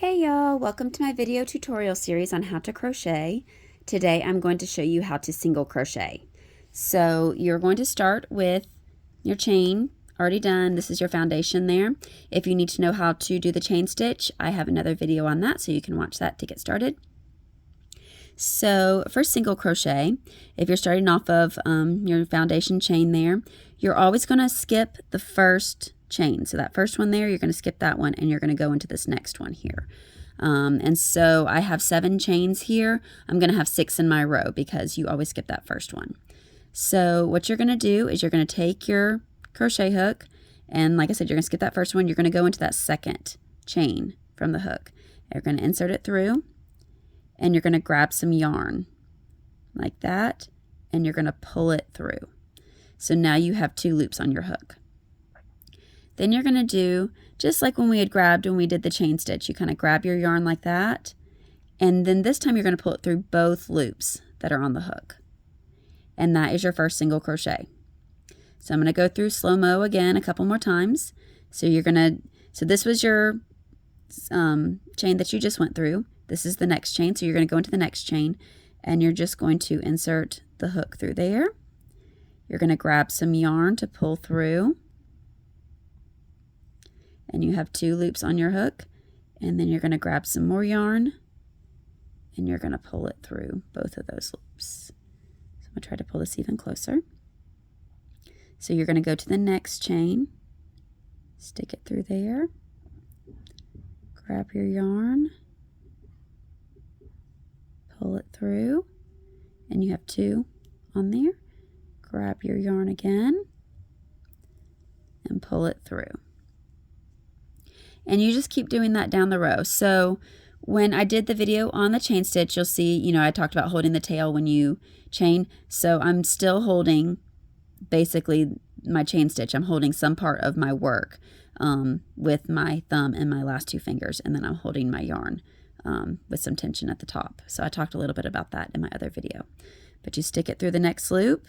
Hey y'all, welcome to my video tutorial series on how to crochet. Today I'm going to show you how to single crochet. So you're going to start with your chain already done. This is your foundation there. If you need to know how to do the chain stitch, I have another video on that, so you can watch that to get started. So for single crochet, if you're starting off of your foundation chain there, you're always going to skip the first chain. So that first one there, you're going to skip that one and you're going to go into this next one here. And so I have 7 chains here. I'm going to have 6 in my row because you always skip that first one. So what you're going to do is you're going to take your crochet hook, and like I said, you're going to skip that first one. You're going to go into that second chain from the hook. You're going to insert it through, and you're going to grab some yarn like that, and you're going to pull it through. So now you have 2 loops on your hook. Then you're going to do just like when we had grabbed when we did the chain stitch. You kind of grab your yarn like that, and then this time you're going to pull it through both loops that are on the hook. And that is your first single crochet. So I'm going to go through slow-mo again a couple more times. So this was your chain that you just went through. This is the next chain, so you're going to go into the next chain, and you're just going to insert the hook through there. You're going to grab some yarn to pull through, and you have 2 loops on your hook, and then you're going to grab some more yarn, and you're going to pull it through both of those loops. So I'm going to try to pull this even closer. So you're going to go to the next chain, stick it through there, grab your yarn, pull it through, and you have 2 on there. Grab your yarn again and pull it through. And you just keep doing that down the row. So when I did the video on the chain stitch, you'll see, I talked about holding the tail when you chain. So I'm still holding basically my chain stitch. I'm holding some part of my work with my thumb and my last 2 fingers, and then I'm holding my yarn with some tension at the top. So I talked a little bit about that in my other video. But you stick it through the next loop,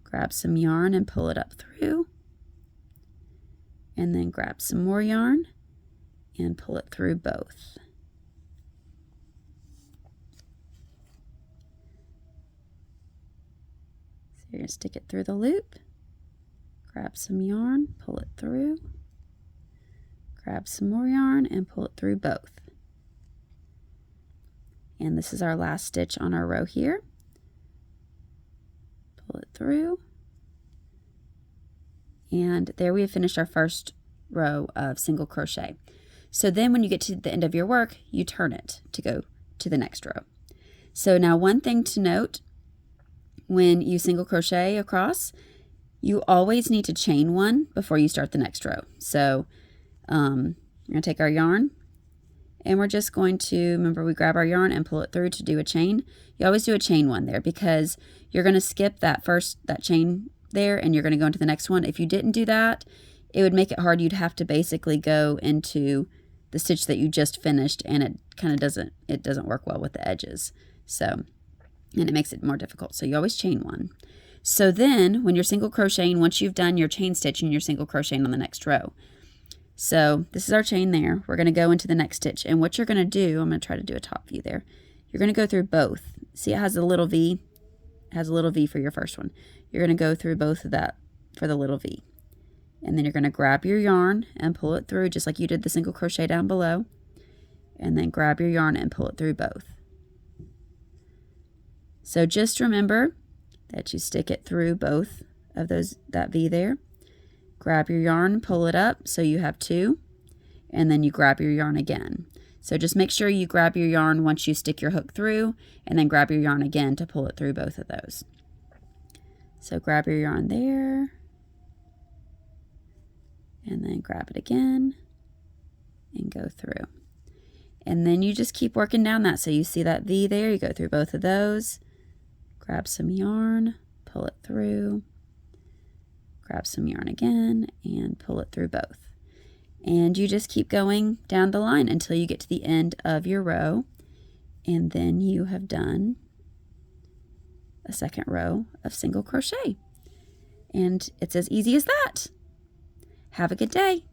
grab some yarn and pull it up through, and then grab some more yarn and pull it through both. So you're going to stick it through the loop, grab some yarn, pull it through, grab some more yarn and pull it through both. And this is our last stitch on our row here. Pull it through. And there we have finished our first row of single crochet. So then when you get to the end of your work, you turn it to go to the next row. So now one thing to note, when you single crochet across, you always need to chain 1 before you start the next row. So we're going to take our yarn, and we're just going to, remember, we grab our yarn and pull it through to do a chain. You always do a chain 1 there because you're going to skip that chain there, and you're going to go into the next one. If you didn't do that, it would make it hard. You'd have to basically go into the stitch that you just finished, and it kind of doesn't work well with the edges. So, and it makes it more difficult. So you always chain 1. So then when you're single crocheting, once you've done your chain stitch, and you're single crocheting on the next row. So this is our chain there. We're going to go into the next stitch, and what you're going to do, I'm going to try to do a top view there. You're going to go through both. See, it has a little V. It has a little V for your first one. You're going to go through both of that for the little V. And then you're going to grab your yarn and pull it through just like you did the single crochet down below. And then grab your yarn and pull it through both. So just remember that you stick it through both of that V there. Grab your yarn, pull it up so you have 2, and then you grab your yarn again. So just make sure you grab your yarn once you stick your hook through, and then grab your yarn again to pull it through both of those. So grab your yarn there, and then grab it again, and go through. And then you just keep working down that. So you see that V there, you go through both of those, grab some yarn, pull it through, grab some yarn again, and pull it through both. And you just keep going down the line until you get to the end of your row, and then you have done a second row of single crochet. And it's as easy as that. Have a good day.